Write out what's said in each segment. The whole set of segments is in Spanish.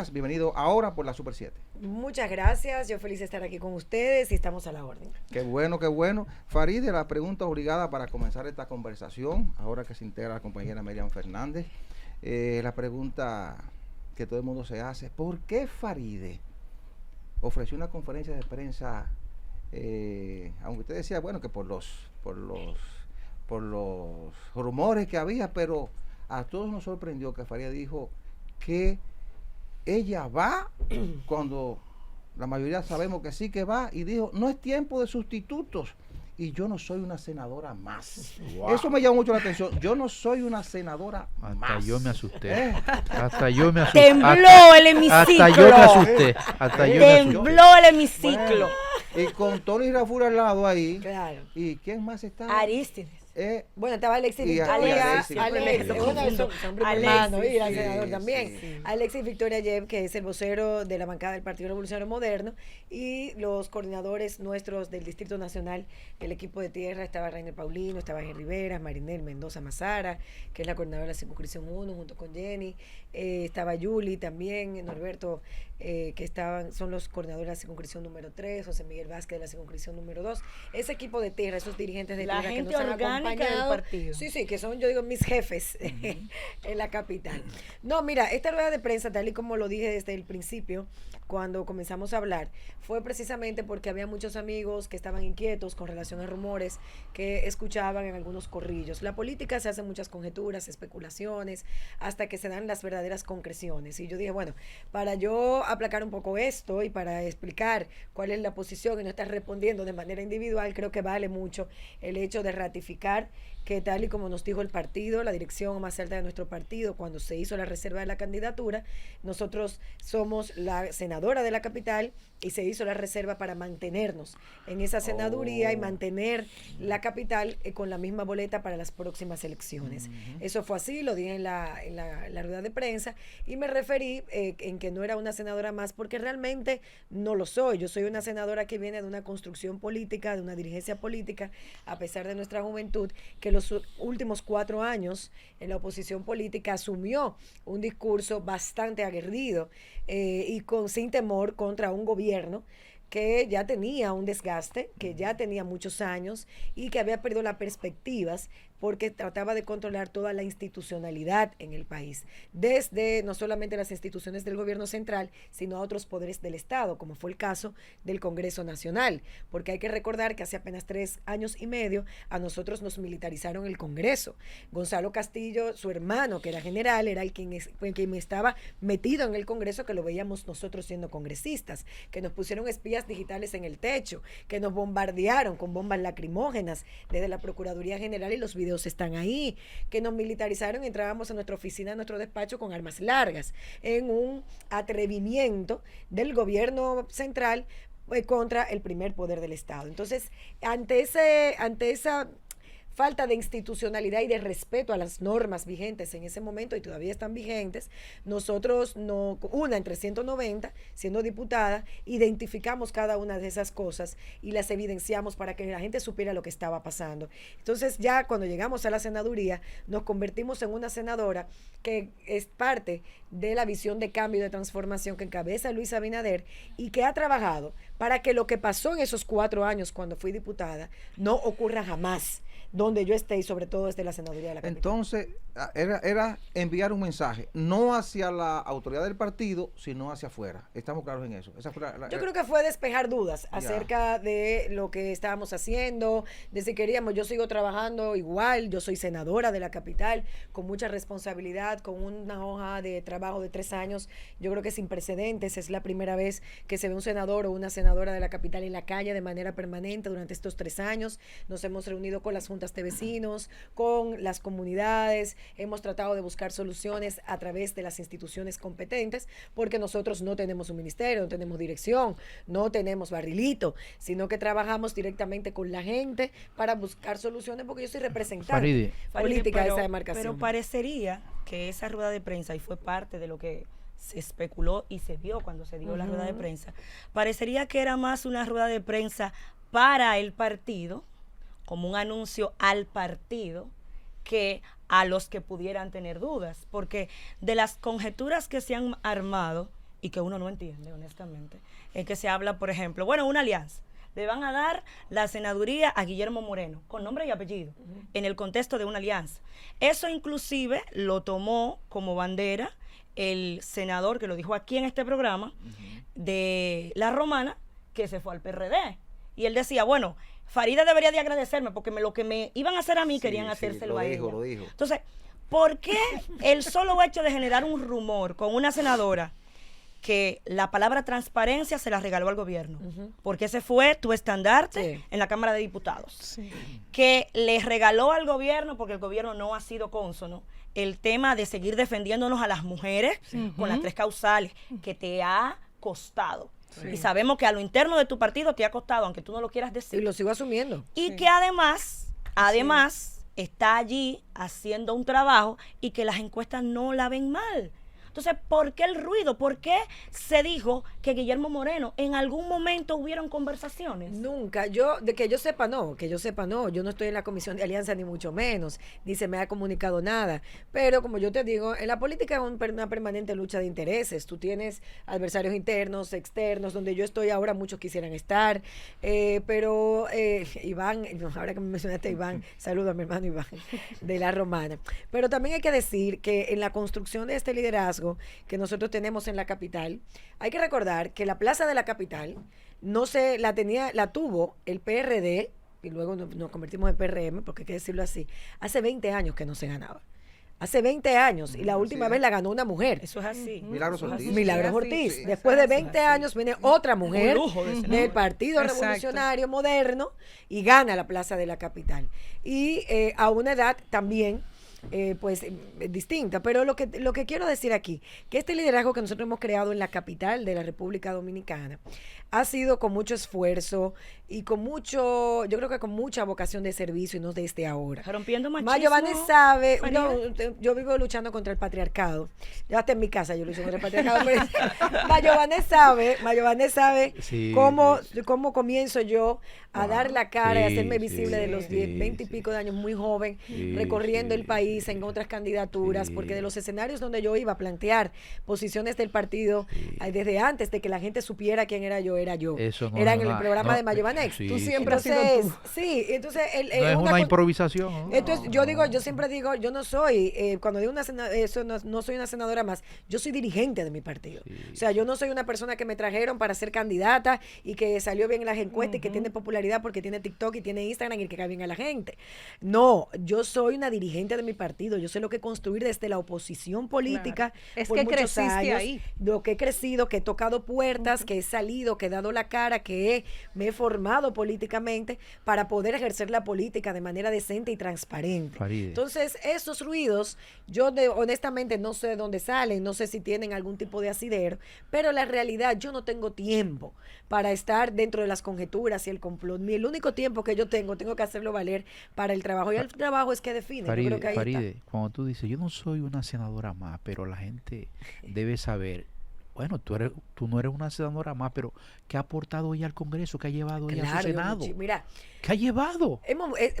días, bienvenido ahora por la Super 7. Muchas gracias, yo feliz de estar aquí con ustedes y estamos a la orden. Qué bueno, qué bueno. Farideh, la pregunta obligada para comenzar esta conversación, ahora que se integra la compañera Miriam Fernández, la pregunta que todo el mundo se hace, ¿por qué Farideh ofreció una conferencia de prensa, aunque usted decía, bueno, que por los rumores que había, pero a todos nos sorprendió que Farideh dijo que ella va cuando la mayoría sabemos que sí que va, y dijo, no es tiempo de sustitutos y yo no soy una senadora más. Wow. Eso me llamó mucho la atención. Yo no soy una senadora más. Hasta yo me asusté. Hasta yo me asusté. Tembló el hemiciclo. Hasta yo me asusté. Tembló el hemiciclo. Bueno, y con Tony Raful al lado ahí. Claro. ¿Y quién más estaba? Aristides. Bueno, estaba Alexis Victoria, hermano, y el senador también. Sí. Alexis Victoria Yep, que es el vocero de la bancada del Partido Revolucionario Moderno, y los coordinadores nuestros del Distrito Nacional, el equipo de tierra, estaba Rainer Paulino, estaba Henry Rivera, Marinel Mendoza Mazara, que es la coordinadora de la circunscripción 1, junto con Jenny, estaba Yuli también, Norberto, que son los coordinadores de la circunscripción número 3, José Miguel Vázquez de la circunscripción número 2, ese equipo de tierra, esos dirigentes de tierra que nos han acompañado. Sí, que son, yo digo, mis jefes en la capital. No, mira, esta rueda de prensa, tal y como lo dije desde el principio, cuando comenzamos a hablar, fue precisamente porque había muchos amigos que estaban inquietos con relación a rumores que escuchaban en algunos corrillos. La política se hacen muchas conjeturas, especulaciones, hasta que se dan las verdaderas concreciones. Y yo dije, bueno, para yo aplacar un poco esto y para explicar cuál es la posición y no estar respondiendo de manera individual, creo que vale mucho el hecho de ratificar que tal y como nos dijo el partido, la dirección más alta de nuestro partido, cuando se hizo la reserva de la candidatura, nosotros somos la senadora de la capital y se hizo la reserva para mantenernos en esa senaduría y mantener la capital con la misma boleta para las próximas elecciones. Eso fue así, lo dije en la rueda de prensa y me referí en que no era una senadora más porque realmente no lo soy. Yo soy una senadora que viene de una construcción política, de una dirigencia política, a pesar de nuestra juventud, que los últimos 4 años en la oposición política asumió un discurso bastante aguerrido y sin temor contra un gobierno que ya tenía un desgaste, que ya tenía muchos años y que había perdido las perspectivas porque trataba de controlar toda la institucionalidad en el país, desde no solamente las instituciones del gobierno central, sino a otros poderes del Estado, como fue el caso del Congreso Nacional, porque hay que recordar que hace apenas 3 años y medio a nosotros nos militarizaron el Congreso. Gonzalo Castillo, su hermano, que era general, era quien estaba metido en el Congreso, que lo veíamos nosotros siendo congresistas, que nos pusieron espías digitales en el techo, que nos bombardearon con bombas lacrimógenas desde la Procuraduría General y los videos están ahí, que nos militarizaron y entrábamos a nuestra oficina, a nuestro despacho con armas largas, en un atrevimiento del gobierno central contra el primer poder del Estado. Entonces, ante esa falta de institucionalidad y de respeto a las normas vigentes en ese momento y todavía están vigentes, nosotros en 390, siendo diputada, identificamos cada una de esas cosas y las evidenciamos para que la gente supiera lo que estaba pasando. Entonces ya cuando llegamos a la senaduría, nos convertimos en una senadora que es parte de la visión de cambio y de transformación que encabeza Luis Abinader y que ha trabajado para que lo que pasó en esos 4 años cuando fui diputada no ocurra jamás donde yo esté y sobre todo desde la senaduría de la capital. Entonces, era enviar un mensaje, no hacia la autoridad del partido, sino hacia afuera. Estamos claros en eso. Yo creo que fue despejar dudas acerca de lo que estábamos haciendo, de si queríamos. Yo sigo trabajando igual, yo soy senadora de la capital, con mucha responsabilidad, con una hoja de trabajo de 3 años. Yo creo que sin precedentes, es la primera vez que se ve un senador o una senadora de la capital en la calle de manera permanente durante estos 3 años. Nos hemos reunido con las juntas de vecinos, con las comunidades, hemos tratado de buscar soluciones a través de las instituciones competentes, porque nosotros no tenemos un ministerio, no tenemos dirección, no tenemos barrilito, sino que trabajamos directamente con la gente para buscar soluciones, porque yo soy representante política de esa demarcación. Pero parecería que esa rueda de prensa, y fue parte de lo que se especuló y se vio cuando se dio la rueda de prensa, parecería que era más una rueda de prensa para el partido, como un anuncio al partido, que a los que pudieran tener dudas, porque de las conjeturas que se han armado y que uno no entiende, honestamente, es que se habla, por ejemplo, bueno, una alianza. Le van a dar la senaduría a Guillermo Moreno, con nombre y apellido, en el contexto de una alianza. Eso inclusive lo tomó como bandera el senador, que lo dijo aquí en este programa, de La Romana, que se fue al PRD. Y él decía, bueno, Faride debería de agradecerme, porque lo que me iban a hacer a mí, querían hacérselo a ella. Lo dijo. Entonces, ¿por qué el solo hecho de generar un rumor con una senadora que la palabra transparencia se la regaló al gobierno? Porque ese fue tu estandarte en la Cámara de Diputados. Que le regaló al gobierno, porque el gobierno no ha sido cónsono, el tema de seguir defendiéndonos a las mujeres con las 3 causales, que te ha costado. Y sabemos que a lo interno de tu partido te ha costado, aunque tú no lo quieras decir. Y lo sigo asumiendo. Y que además está allí haciendo un trabajo y que las encuestas no la ven mal. Entonces, ¿por qué el ruido? ¿Por qué se dijo que Guillermo Moreno en algún momento hubieron conversaciones? Nunca, que yo sepa no, yo no estoy en la comisión de alianza ni mucho menos, ni se me ha comunicado nada, pero como yo te digo, en la política es una permanente lucha de intereses, tú tienes adversarios internos, externos, donde yo estoy ahora muchos quisieran estar, pero Iván, ahora que me mencionaste Iván, saludo a mi hermano Iván, de La Romana, pero también hay que decir que en la construcción de este liderazgo que nosotros tenemos en la capital, hay que recordar que la plaza de la capital la tuvo el PRD y luego nos convertimos en PRM, porque hay que decirlo así, hace 20 años que no se ganaba. Hace 20 años, y la última vez la ganó una mujer. Eso es así. Milagros Ortiz. Milagros Ortiz. Después de 20 años viene otra mujer del Partido Revolucionario Moderno y gana la plaza de la capital. Y a una edad también distinta, pero lo que quiero decir aquí, que este liderazgo que nosotros hemos creado en la capital de la República Dominicana ha sido con mucho esfuerzo y yo creo que con mucha vocación de servicio y no desde ahora. Rompiendo machismo. Mayované sabe, yo vivo luchando contra el patriarcado, ya hasta en mi casa yo lucho contra el patriarcado, pero Mayované sabe cómo comienzo yo a dar la cara y a hacerme visible de los 20 y pico de años, muy joven, recorriendo el país en otras candidaturas, porque de los escenarios donde yo iba a plantear posiciones del partido, desde antes de que la gente supiera quién era yo, era yo. Era en el programa de Mayovanex. Tú siempre has sido tú. Sí, entonces no es una improvisación. Entonces yo siempre digo, yo no soy, cuando digo no soy una senadora más, yo soy dirigente de mi partido. O sea, yo no soy una persona que me trajeron para ser candidata y que salió bien en las encuestas y que tiene popularidad porque tiene TikTok y tiene Instagram y que cae bien a la gente. No, yo soy una dirigente de mi partido. Yo sé lo que construir desde la oposición política. Claro. Es por que muchos creciste años, ahí. lo que he crecido, que he tocado puertas, que he salido, que he dado la cara, que me he formado políticamente para poder ejercer la política de manera decente y transparente. Faride. Entonces, esos ruidos, honestamente no sé de dónde salen, no sé si tienen algún tipo de asidero, pero la realidad, yo no tengo tiempo para estar dentro de las conjeturas y el complot. El único tiempo que yo tengo que hacerlo valer para el trabajo. Y el trabajo es que define. Faride, yo creo que ahí Faride, está. cuando tú dices, yo no soy una senadora más, pero la gente debe saber, bueno, tú no eres una senadora más, pero ¿qué ha aportado ella al Congreso? ¿Qué ha llevado ella a su Senado? Mira, ¿Qué ha llevado?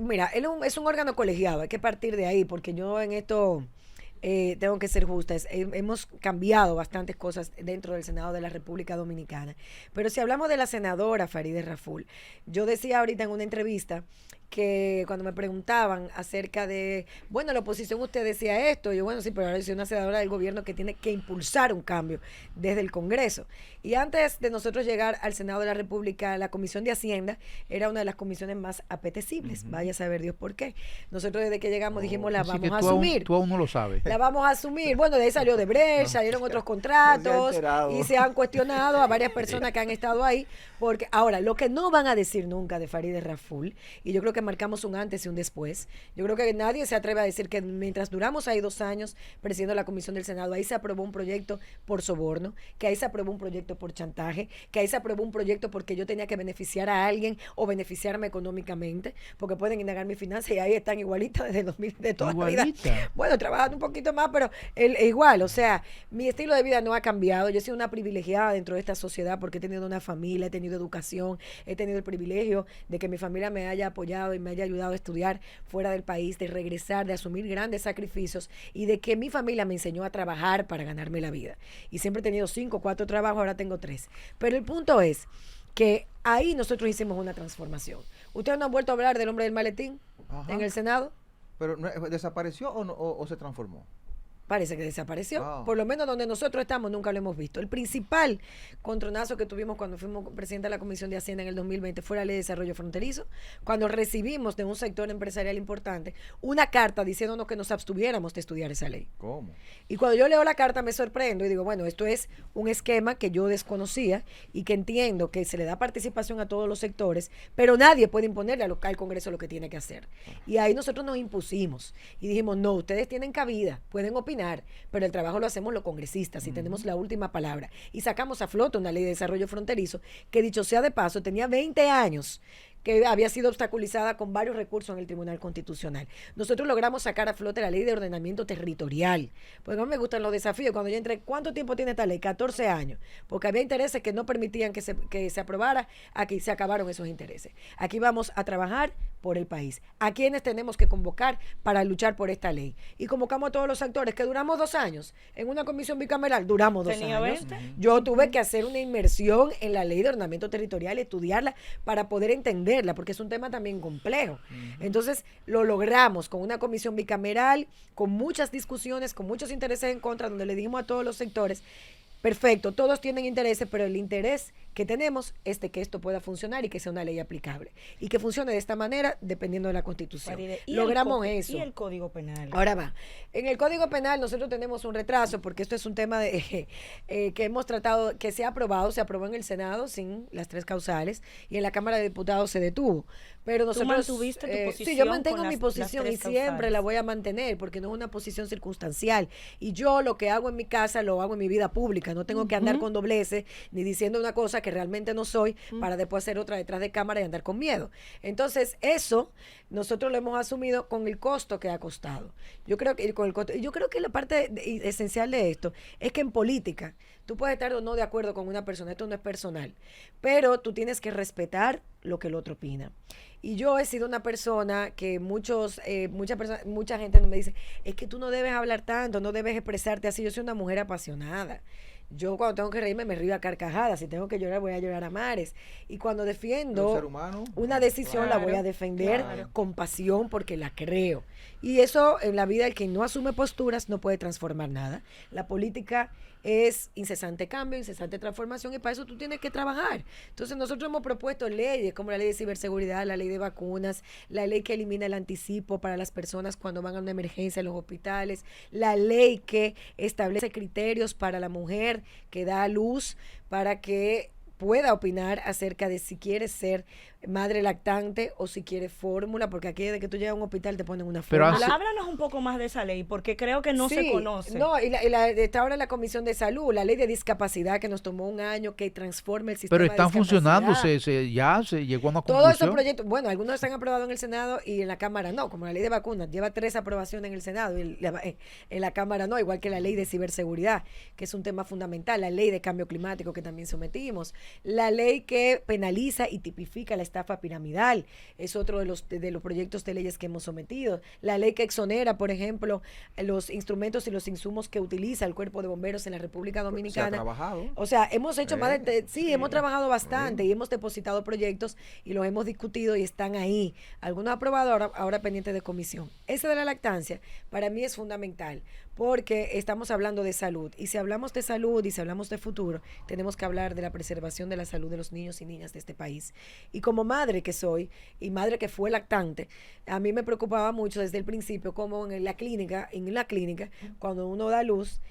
mira, es un órgano colegiado, hay que partir de ahí, porque yo en esto tengo que ser justa. Hemos cambiado bastantes cosas dentro del Senado de la República Dominicana. Pero si hablamos de la senadora Faride Raful, yo decía ahorita en una entrevista que cuando me preguntaban acerca de, bueno, la oposición usted decía esto, y yo, bueno, sí, pero ahora soy una senadora del gobierno que tiene que impulsar un cambio desde el Congreso. Y antes de nosotros llegar al Senado de la República, la Comisión de Hacienda era una de las comisiones más apetecibles. Vaya a saber Dios por qué. Nosotros desde que llegamos dijimos, la vamos a asumir. Tú aún no lo sabes. La vamos a asumir. Bueno, de ahí salió de Brecht, salieron otros contratos y se han cuestionado a varias personas que han estado ahí. Porque ahora, lo que no van a decir nunca de Faride Raful, y yo creo que marcamos un antes y un después, yo creo que nadie se atreve a decir que mientras duramos ahí 2 años presidiendo la Comisión del Senado, ahí se aprobó un proyecto por soborno, que ahí se aprobó un proyecto por chantaje, que ahí se aprobó un proyecto porque yo tenía que beneficiar a alguien o beneficiarme económicamente, porque pueden indagar mi finanzas y ahí están igualitas desde 2000, de toda la vida. Bueno, trabajando un poquito poquito más, pero igual, o sea, mi estilo de vida no ha cambiado. Yo he sido una privilegiada dentro de esta sociedad porque he tenido una familia, he tenido educación, he tenido el privilegio de que mi familia me haya apoyado y me haya ayudado a estudiar fuera del país, de regresar, de asumir grandes sacrificios y de que mi familia me enseñó a trabajar para ganarme la vida. Y siempre he tenido 5, 4 trabajos, ahora tengo 3. Pero el punto es que ahí nosotros hicimos una transformación. ¿Ustedes no han vuelto a hablar del hombre del maletín en el Senado? ¿Pero desapareció o se transformó? Parece que desapareció. Wow. Por lo menos donde nosotros estamos nunca lo hemos visto. El principal contronazo que tuvimos cuando fuimos presidente de la Comisión de Hacienda en el 2020 fue la Ley de Desarrollo Fronterizo, cuando recibimos de un sector empresarial importante una carta diciéndonos que nos abstuviéramos de estudiar esa ley. ¿Cómo? Y cuando yo leo la carta me sorprendo y digo, bueno, esto es un esquema que yo desconocía y que entiendo que se le da participación a todos los sectores, pero nadie puede imponerle al Congreso lo que tiene que hacer. Y ahí nosotros nos impusimos y dijimos, no, ustedes tienen cabida, pueden opinar, pero el trabajo lo hacemos los congresistas y tenemos la última palabra. Y sacamos a flote una ley de desarrollo fronterizo que, dicho sea de paso, tenía 20 años, que había sido obstaculizada con varios recursos en el Tribunal Constitucional. Nosotros logramos sacar a flote la Ley de Ordenamiento Territorial, porque a mí me gustan los desafíos. Cuando yo entré, ¿cuánto tiempo tiene esta ley? 14 años, porque había intereses que no permitían que se aprobara. Aquí se acabaron esos intereses. Aquí vamos a trabajar por el país. ¿A quiénes tenemos que convocar para luchar por esta ley? Y convocamos a todos los actores, que duramos 2 años. En una comisión bicameral duramos 2 Tenía años. 20. Yo tuve que hacer una inmersión en la Ley de Ordenamiento Territorial, estudiarla para poder entenderla, porque es un tema también complejo. Entonces, lo logramos con una comisión bicameral, con muchas discusiones, con muchos intereses en contra, donde le dijimos a todos los sectores, perfecto, todos tienen intereses, pero el interés que tenemos es de que esto pueda funcionar y que sea una ley aplicable. Y que funcione de esta manera dependiendo de la Constitución. Faride, Logramos eso. ¿Y el Código Penal? Ahora va. En el Código Penal nosotros tenemos un retraso porque esto es un tema que hemos tratado, que se ha aprobado, se aprobó en el Senado sin las 3 causales y en la Cámara de Diputados se detuvo. Pero nosotros, mantuviste tu posición? Sí, yo mantengo con mi las posición y 3 siempre causales. la voy a mantener porque no es una posición circunstancial. Y yo lo que hago en mi casa lo hago en mi vida pública. No tengo que andar con dobleces ni diciendo una cosa que realmente no soy para después hacer otra detrás de cámara y andar con miedo. Entonces, eso nosotros lo hemos asumido con el costo que ha costado. Yo creo que la parte esencial de esto es que en política tú puedes estar o no de acuerdo con una persona, esto no es personal, pero tú tienes que respetar lo que el otro opina. Y yo he sido una persona que mucha gente me dice, es que tú no debes hablar tanto, no debes expresarte así. Yo soy una mujer apasionada. Yo cuando tengo que reírme me río a carcajadas, si tengo que llorar voy a llorar a mares. Y cuando defiendo ser humano, una decisión la voy a defender con pasión porque la creo. Y eso en la vida, el que no asume posturas no puede transformar nada. La política es incesante cambio, incesante transformación y para eso tú tienes que trabajar. Entonces nosotros hemos propuesto leyes como la ley de ciberseguridad, la ley de vacunas, la ley que elimina el anticipo para las personas cuando van a una emergencia en los hospitales, la ley que establece criterios para la mujer que da a luz para que pueda opinar acerca de si quiere ser madre lactante o si quiere fórmula, porque aquí desde que tú llegas a un hospital te ponen una Pero fórmula. Háblanos un poco más de esa ley, porque creo que no se conoce. No, está ahora en la Comisión de Salud, la ley de discapacidad que nos tomó un año que transforma el sistema Pero están de funcionando, discapacidad. ya se llegó a una Todos conclusión. esos proyectos, bueno, algunos se han aprobado en el Senado y en la Cámara no, como la ley de vacunas, lleva 3 aprobaciones en el Senado y en la Cámara no, igual que la ley de ciberseguridad, que es un tema fundamental, la ley de cambio climático que también sometimos, la ley que penaliza y tipifica la estafa piramidal, es otro de los proyectos de leyes que hemos sometido, la ley que exonera, por ejemplo, los instrumentos y los insumos que utiliza el Cuerpo de Bomberos en la República Dominicana. Se ha trabajado. O sea, hemos hecho más de... sí, hemos trabajado bastante y hemos depositado proyectos y los hemos discutido y están ahí. Algunos aprobados, ahora pendientes de comisión. Ese de la lactancia, para mí es fundamental porque estamos hablando de salud. Y si hablamos de salud y si hablamos de futuro, tenemos que hablar de la preservación de la salud de los niños y niñas de este país. Y como madre que soy, y madre que fue lactante, a mí me preocupaba mucho desde el principio como en la clínica, cuando uno da luz,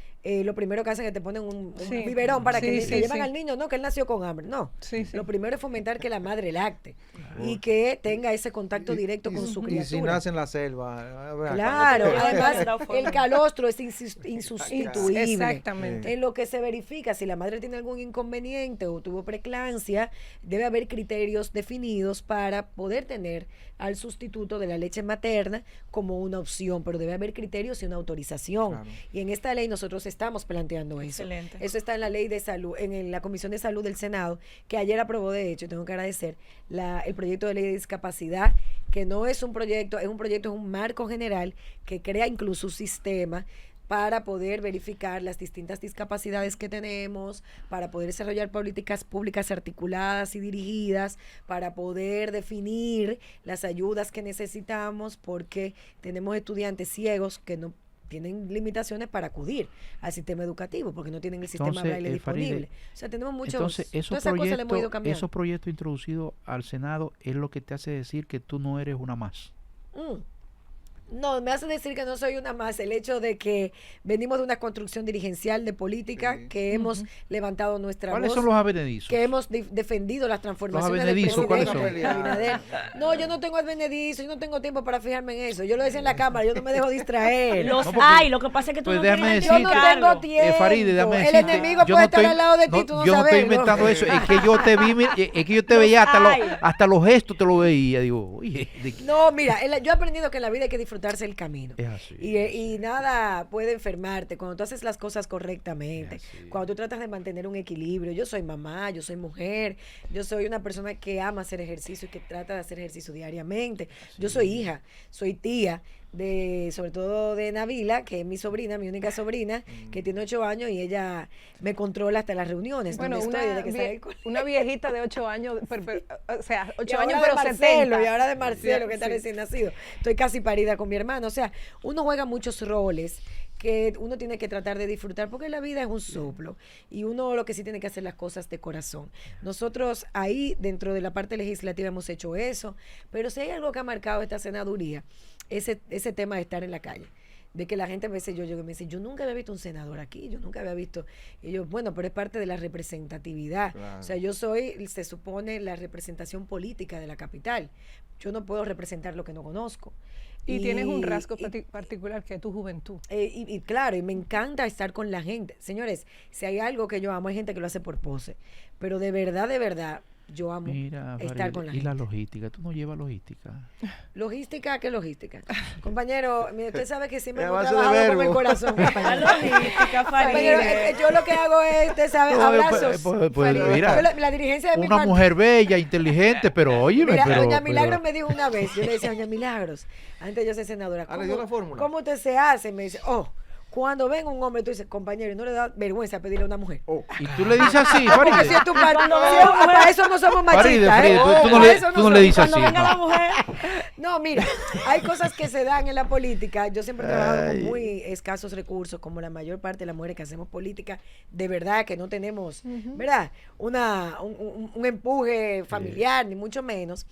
lo primero que hacen es que te ponen un biberón para que lleven al niño, no, que él nació con hambre, no. Lo primero es fomentar que la madre lacte y que tenga ese contacto directo con su criatura. Y si nace en la selva. Claro, además el calostro es insustituible. Exactamente. En lo que se verifica, si la madre tiene algún inconveniente o tuvo preeclampsia, debe haber criterios definidos para poder tener al sustituto de la leche materna como una opción, pero debe haber criterios y una autorización. Claro. Y en esta ley nosotros estamos planteando eso. Excelente. Eso está en la ley de salud, en la Comisión de Salud del Senado, que ayer aprobó, de hecho, tengo que agradecer, el proyecto de ley de discapacidad, que no es un proyecto, es un marco general que crea incluso un sistema para poder verificar las distintas discapacidades que tenemos, para poder desarrollar políticas públicas articuladas y dirigidas, para poder definir las ayudas que necesitamos, porque tenemos estudiantes ciegos que no tienen limitaciones para acudir al sistema educativo, porque no tienen el sistema braille disponible. O sea, tenemos muchos... Entonces, esos proyectos introducidos al Senado es lo que te hace decir que tú no eres una más. No, me hace decir que no soy una más. El hecho de que venimos de una construcción dirigencial de política, que hemos levantado nuestra voz. ¿Cuáles son los advenedizos? Que hemos defendido las transformaciones del presidente. ¿Cuáles son? No, yo no tengo advenedizos, yo no tengo tiempo para fijarme en eso. Yo lo decía en la cámara, yo no me dejo distraer. Los hay, lo que pasa es que tú no tienes yo no tengo tiempo. Faride, el enemigo puede estar al lado de ti, tú no sabes. Yo no estoy inventando eso, es que yo te vi, es que yo te veía hasta los gestos te lo veía, digo, oye. No, mira, yo he aprendido que en la vida hay que disfrutarse el camino. Es así. Y nada puede enfermarte cuando tú haces las cosas correctamente, cuando tú tratas de mantener un equilibrio. Yo soy mamá, yo soy mujer, yo soy una persona que ama hacer ejercicio y que trata de hacer ejercicio diariamente. Yo soy hija, soy tía, sobre todo de Navila, que es mi sobrina, mi única sobrina, que tiene 8 años y ella me controla hasta las reuniones. Bueno, una viejita de 8 años, o sea, 8 años pero Marcelo, 70. Y ahora de Marcelo, que está recién nacido. Estoy casi parida con mi hermano. O sea, uno juega muchos roles que uno tiene que tratar de disfrutar, porque la vida es un soplo y uno lo que sí tiene que hacer las cosas de corazón. Nosotros ahí dentro de la parte legislativa hemos hecho eso, pero si hay algo que ha marcado esta senaduría, ese tema de estar en la calle, de que la gente a veces me dice, yo nunca había visto un senador aquí, yo nunca había visto, y yo, bueno, pero es parte de la representatividad. Claro. O sea, yo se supone la representación política de la capital, yo no puedo representar lo que no conozco. Y tienes un rasgo particular que es tu juventud. Y claro, y me encanta estar con la gente. Señores, si hay algo que yo amo, hay gente que lo hace por pose, pero de verdad, yo amo estar con la gente. ¿Y la logística? ¿Tú no llevas logística? ¿Logística? ¿Qué logística? Compañero, usted sabe que siempre hemos trabajado con el corazón. La logística, Faride. Yo lo que hago es, usted sabe, abrazos. Mira, la dirigencia de una mujer bella, inteligente, pero óyeme. Mira, doña Milagros me dijo una vez, yo le decía, doña Milagros, antes de yo ser senadora, ¿cómo usted se hace? Me dice, cuando venga un hombre, tú dices, compañero, ¿y no le da vergüenza pedirle a una mujer? Y tú le dices así, Faride. Porque si es tu para eso no somos machistas. Faride, tú no le dices así. Cuando venga la mujer. No, mira, hay cosas que se dan en la política. Yo siempre he trabajado con muy escasos recursos, como la mayor parte de las mujeres que hacemos política, de verdad que no tenemos, ¿verdad? Un empuje familiar, ni mucho menos.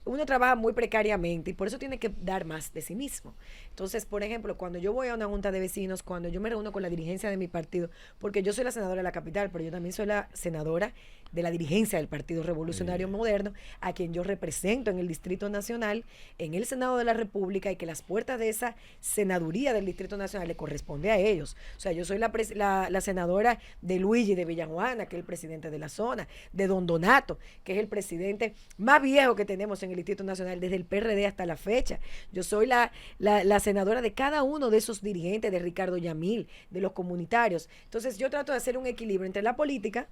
Uno trabaja muy precariamente y por eso tiene que dar más de sí mismo. Entonces, por ejemplo, cuando yo voy a una junta de vecinos, cuando yo me reúno con la dirigencia de mi partido, porque yo soy la senadora de la capital, pero yo también soy la senadora de la dirigencia del Partido Revolucionario Moderno, a quien yo represento en el Distrito Nacional, en el Senado de la República, y que las puertas de esa senaduría del Distrito Nacional le corresponde a ellos. O sea, yo soy la senadora de Luigi de Villajuana, que es el presidente de la zona, de Don Donato, que es el presidente más viejo que tenemos en el Distrito Nacional desde el PRD hasta la fecha. Yo soy la senadora de cada uno de esos dirigentes, de Ricardo Yamil, de los comunitarios. Entonces yo trato de hacer un equilibrio entre la política,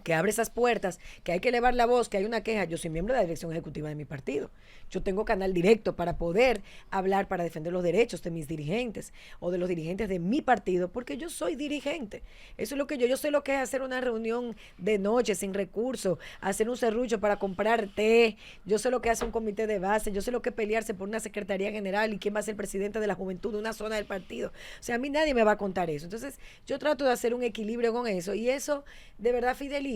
que abre esas puertas, que hay que elevar la voz, que hay una queja. Yo soy miembro de la dirección ejecutiva de mi partido. Yo tengo canal directo para poder hablar, para defender los derechos de mis dirigentes o de los dirigentes de mi partido, porque yo soy dirigente. Eso es lo que yo sé lo que es hacer una reunión de noche sin recursos, hacer un serrucho para comprar té. Yo sé lo que hace un comité de base, yo sé lo que es pelearse por una secretaría general y quién va a ser presidente de la juventud de una zona del partido. O sea, a mí nadie me va a contar eso. Entonces, yo trato de hacer un equilibrio con eso y eso de verdad fideliza,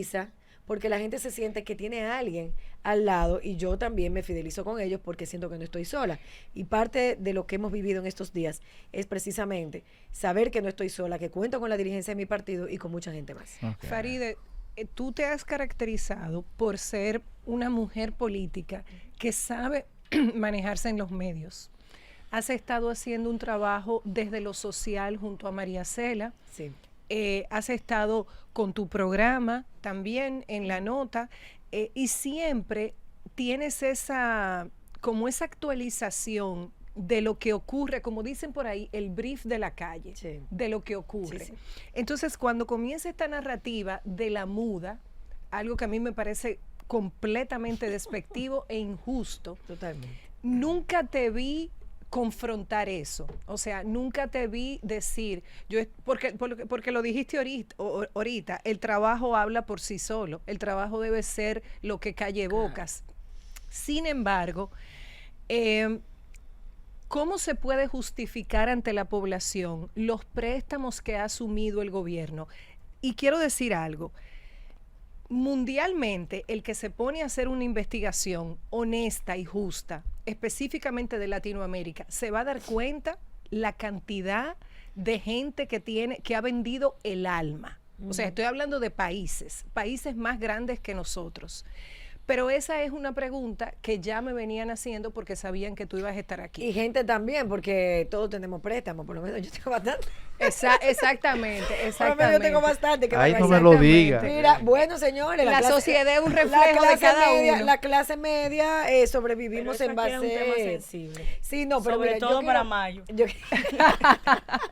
porque la gente se siente que tiene a alguien al lado y yo también me fidelizo con ellos porque siento que no estoy sola. Y parte de lo que hemos vivido en estos días es precisamente saber que no estoy sola, que cuento con la dirigencia de mi partido y con mucha gente más. Ok. Faride, tú te has caracterizado por ser una mujer política que sabe manejarse en los medios. Has estado haciendo un trabajo desde lo social junto a María Cela. Sí. Has estado con tu programa también en La Nota y siempre tienes como esa actualización de lo que ocurre, como dicen por ahí, el brief de la calle, Sí. de lo que ocurre. Sí, sí. Entonces, cuando comienza esta narrativa de la muda, algo que a mí me parece completamente despectivo e injusto, Totalmente. nunca te vi confrontar eso, o sea, nunca te vi decir, porque lo dijiste ahorita, el trabajo habla por sí solo, el trabajo debe ser lo que calle bocas. Sin embargo, ¿cómo se puede justificar ante la población los préstamos que ha asumido el gobierno? Y quiero decir algo. Mundialmente, el que se pone a hacer una investigación honesta y justa, específicamente de Latinoamérica, se va a dar cuenta la cantidad de gente que ha vendido el alma. O sea, estoy hablando de países más grandes que nosotros. Pero esa es una pregunta que ya me venían haciendo porque sabían que tú ibas a estar aquí. Y gente también, porque todos tenemos préstamos, por lo menos yo tengo bastante. Exactamente, Por lo menos yo tengo bastante. Que Ay, me no vaya. me lo diga. Mira, bueno, señores, La clase- sociedad es un la reflejo de clase cada media, uno. La clase media sobrevivimos en Pero eso aquí es un tema base. sensible. Sí, no, pero Sobre mira, yo todo quiero- para mayo. yo-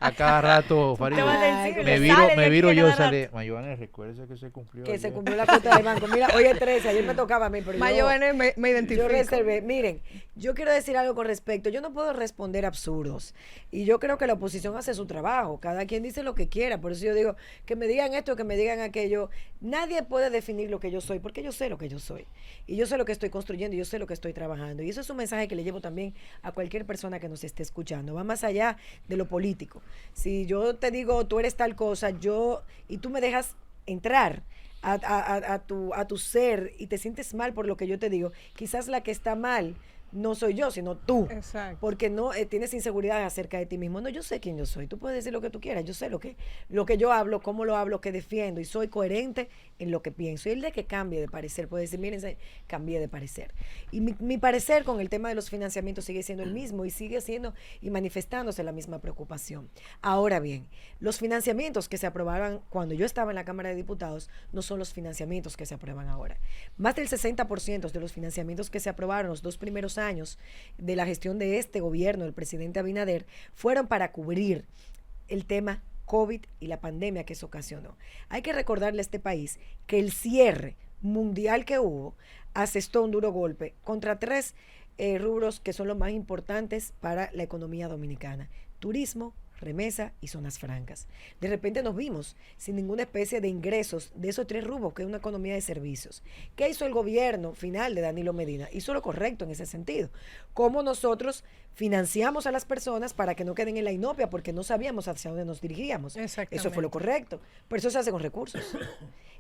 A cada rato, Faride, Te vas a Ay, decir, me le sale de me aquí viro a yo, cada sale. rato. Mayovane, recuérdese que se cumplió. que se ayer. cumplió la cuota de banco. Mira, hoy es 13, ayer me tocaba a mí, pero Mayo me identifico. yo reservé. Miren, yo quiero decir algo con respecto. Yo no puedo responder absurdos. Y yo creo que la oposición hace su trabajo. Cada quien dice lo que quiera. Por eso yo digo, que me digan esto, que me digan aquello. Nadie puede definir lo que yo soy, porque yo sé lo que yo soy. Y yo sé lo que estoy construyendo, y yo sé lo que estoy trabajando. Y eso es un mensaje que le llevo también a cualquier persona que nos esté escuchando. Va más allá de lo político. Si yo te digo, tú eres tal cosa, y tú me dejas entrar a tu ser y te sientes mal por lo que yo te digo, quizás la que está mal no soy yo, sino tú. Exacto. Porque no tienes inseguridad acerca de ti mismo. No, yo sé quién yo soy. Tú puedes decir lo que tú quieras. Yo sé lo que yo hablo, cómo lo hablo, que defiendo. Y soy coherente en lo que pienso. Y el de que cambie de parecer, puede decir, miren, cambié de parecer. Y mi parecer con el tema de los financiamientos sigue siendo el mismo y sigue siendo y manifestándose la misma preocupación. Ahora bien, los financiamientos que se aprobaron cuando yo estaba en la Cámara de Diputados no son los financiamientos que se aprueban ahora. Más del 60% de los financiamientos que se aprobaron los 2 primeros años de la gestión de este gobierno, del presidente Abinader, fueron para cubrir el tema COVID y la pandemia que se ocasionó. Hay que recordarle a este país que el cierre mundial que hubo asestó un duro golpe contra 3 rubros que son los más importantes para la economía dominicana: turismo, remesa y zonas francas. De repente nos vimos sin ninguna especie de ingresos de esos 3 rubros, que es una economía de servicios. ¿Qué hizo el gobierno final de Danilo Medina? Hizo lo correcto en ese sentido. ¿Cómo nosotros financiamos a las personas para que no queden en la inopia porque no sabíamos hacia dónde nos dirigíamos? Eso fue lo correcto. Pero eso se hace con recursos.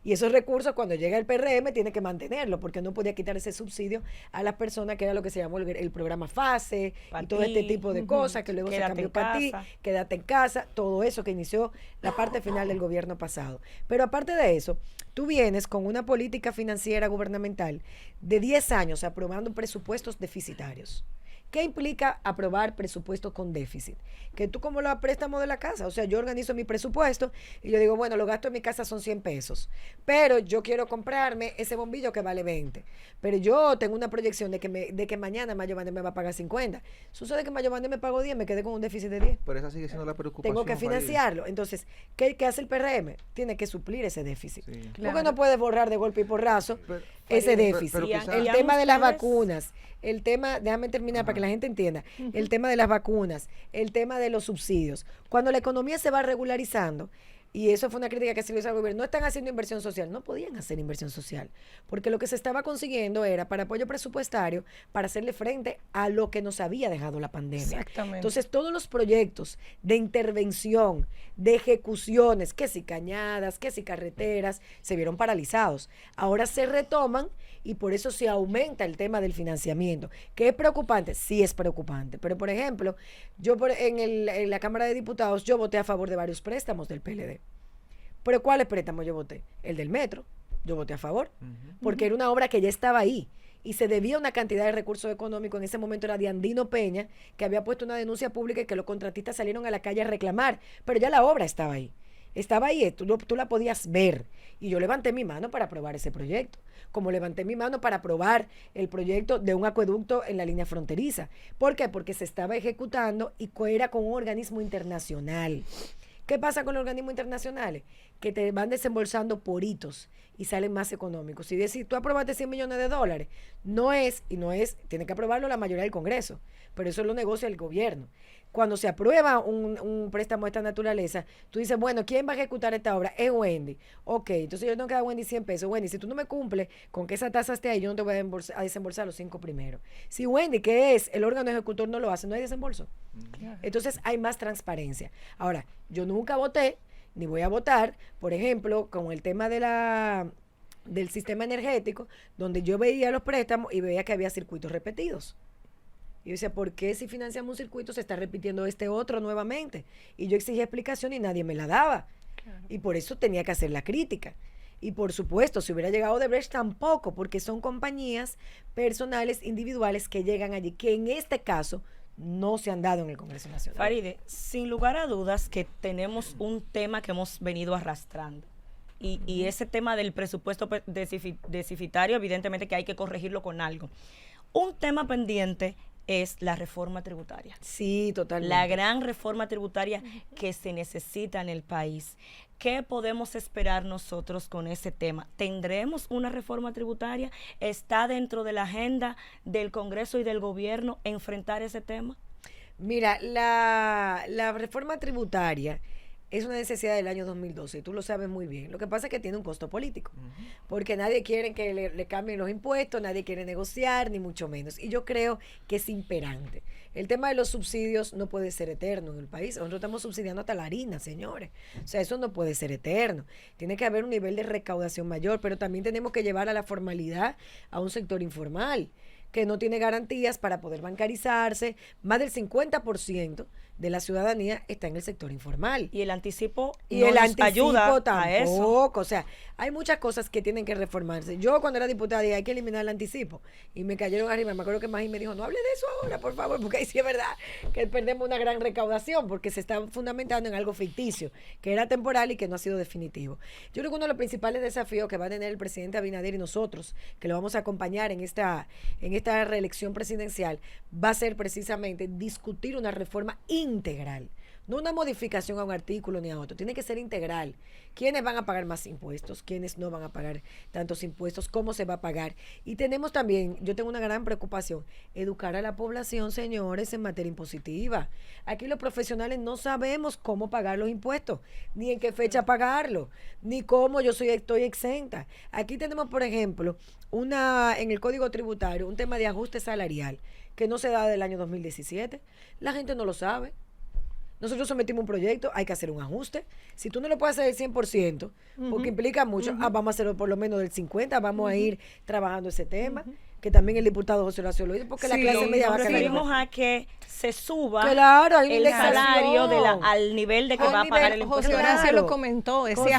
Y esos recursos, cuando llega el PRM, tiene que mantenerlo, porque no podía quitar ese subsidio a las personas, que era lo que se llamó el programa FASE y todo este tipo de cosas, que luego se Quédate cambió en para ti, casa. quédate en casa, todo eso que inició la parte final del gobierno pasado. Pero aparte de eso, tú vienes con una política financiera gubernamental de 10 años aprobando presupuestos deficitarios. ¿Qué implica aprobar presupuestos con déficit? Que tú, como los préstamos de la casa, o sea, yo organizo mi presupuesto y yo digo, bueno, los gastos en mi casa son 100 pesos, pero yo quiero comprarme ese bombillo que vale 20, pero yo tengo una proyección de que mañana Mayovane me va a pagar 50. Sucede que Mayovane me pagó 10, me quedé con un déficit de 10. Pero esa sigue siendo la preocupación. Tengo que Faride. financiarlo. Entonces, ¿qué hace el PRM? Tiene que suplir ese déficit. Sí. Porque no puedes borrar de golpe y porrazo Pero- ese pero- déficit. pero quizás- El ¿Y tema de las ustedes? vacunas, el tema, déjame terminar para que la gente entienda, el tema de las vacunas, el tema de los subsidios. Cuando la economía se va regularizando, y eso fue una crítica que se le hizo al gobierno, no están haciendo inversión social. No podían hacer inversión social, porque lo que se estaba consiguiendo era para apoyo presupuestario, para hacerle frente a lo que nos había dejado la pandemia. Exactamente. Entonces, todos los proyectos de intervención, de ejecuciones, que si cañadas, que si carreteras, se vieron paralizados. Ahora se retoman y por eso se aumenta el tema del financiamiento. ¿Que es preocupante? Sí es preocupante. Pero, por ejemplo, yo en la Cámara de Diputados, yo voté a favor de varios préstamos del PLD. ¿Pero cuáles préstamos yo voté? El del metro, yo voté a favor, porque era una obra que ya estaba ahí y se debía una cantidad de recursos económicos. En ese momento era de Andino Peña, que había puesto una denuncia pública y que los contratistas salieron a la calle a reclamar, pero ya la obra estaba ahí. Estaba ahí, tú la podías ver. Y yo levanté mi mano para aprobar ese proyecto, como levanté mi mano para aprobar el proyecto de un acueducto en la línea fronteriza. ¿Por qué? Porque se estaba ejecutando y era con un organismo internacional. ¿Qué pasa con los organismos internacionales? Que te van desembolsando por hitos y salen más económicos. Si decís, tú aprobaste $100 millones, no es, tiene que aprobarlo la mayoría del Congreso, pero eso lo negocia el gobierno. Cuando se aprueba un préstamo de esta naturaleza, tú dices, bueno, ¿quién va a ejecutar esta obra? Es Wendy. Ok, entonces yo tengo que dar a Wendy 100 pesos. Wendy, si tú no me cumples con que esa tasa esté ahí, yo no te voy a desembolsar los 5 primeros. Si Wendy, que es el órgano ejecutor, no lo hace, no hay desembolso. Entonces hay más transparencia. Ahora, yo nunca voté, ni voy a votar, por ejemplo, con el tema del sistema energético, donde yo veía los préstamos y veía que había circuitos repetidos. Y yo decía, ¿por qué si financiamos un circuito se está repitiendo este otro nuevamente? Y yo exigía explicación y nadie me la daba. Claro. Y por eso tenía que hacer la crítica. Y por supuesto, si hubiera llegado Odebrecht tampoco, porque son compañías personales, individuales que llegan allí, que en este caso no se han dado en el Congreso Nacional. Faride, sin lugar a dudas que tenemos un tema que hemos venido arrastrando. Y ese tema del presupuesto deficitario, evidentemente que hay que corregirlo con algo. Un tema pendiente es la reforma tributaria. Sí, totalmente. La gran reforma tributaria que se necesita en el país. ¿Qué podemos esperar nosotros con ese tema? ¿Tendremos una reforma tributaria? ¿Está dentro de la agenda del Congreso y del gobierno enfrentar ese tema? Mira, la reforma tributaria es una necesidad del año 2012 y tú lo sabes muy bien. Lo que pasa es que tiene un costo político, porque nadie quiere que le cambien los impuestos, nadie quiere negociar, ni mucho menos. Y yo creo que es imperante. El tema de los subsidios no puede ser eterno en el país. Nosotros estamos subsidiando hasta la harina, señores. O sea, eso no puede ser eterno. Tiene que haber un nivel de recaudación mayor, pero también tenemos que llevar a la formalidad a un sector informal que no tiene garantías para poder bancarizarse. Más del 50% de la ciudadanía está en el sector informal. Y el anticipo ayuda tampoco a eso. O sea, hay muchas cosas que tienen que reformarse. Yo cuando era diputada dije, hay que eliminar el anticipo. Y me cayeron arriba. Me acuerdo que Magín me dijo, no hable de eso ahora, por favor, porque ahí sí es verdad que perdemos una gran recaudación, porque se está fundamentando en algo ficticio, que era temporal y que no ha sido definitivo. Yo creo que uno de los principales desafíos que va a tener el presidente Abinader y nosotros, que lo vamos a acompañar en esta reelección presidencial, va a ser precisamente discutir una reforma integral, no una modificación a un artículo ni a otro, tiene que ser integral. ¿Quiénes van a pagar más impuestos? ¿Quiénes no van a pagar tantos impuestos? ¿Cómo se va a pagar? Y tenemos también, yo tengo una gran preocupación, educar a la población, señores, en materia impositiva. Aquí los profesionales no sabemos cómo pagar los impuestos, ni en qué fecha pagarlo, ni cómo estoy exenta. Aquí tenemos, por ejemplo, en el Código Tributario, un tema de ajuste salarial que no se da del año 2017. La gente no lo sabe. Nosotros sometimos un proyecto, hay que hacer un ajuste. Si tú no lo puedes hacer del 100%, porque implica mucho, vamos a hacerlo por lo menos del 50%, vamos a ir trabajando ese tema, que también el diputado José Horacio lo hizo, porque la clase media va a quedar. Referimos a que se suba el salario al nivel de que va a pagar el impuesto. José Horacio lo comentó, ese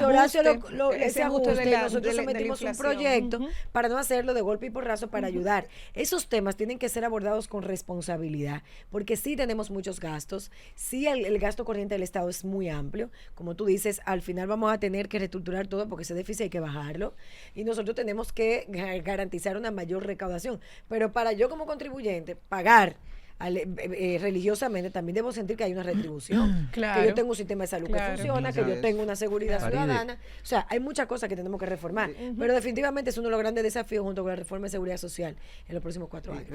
ajuste nosotros sometimos un proyecto para no hacerlo de golpe y porrazo, para ayudar. Esos temas tienen que ser abordados con responsabilidad, porque sí tenemos muchos gastos, sí el gasto corriente del Estado es muy amplio, como tú dices, al final vamos a tener que reestructurar todo porque ese déficit hay que bajarlo y nosotros tenemos que garantizar una mayor recaudación, pero para yo como contribuyente pagar religiosamente también debo sentir que hay una retribución, que yo tengo un sistema de salud que funciona, que yo tengo una seguridad ciudadana. O sea, hay muchas cosas que tenemos que reformar, pero definitivamente es uno de los grandes desafíos junto con la reforma de seguridad social en los próximos 4 años.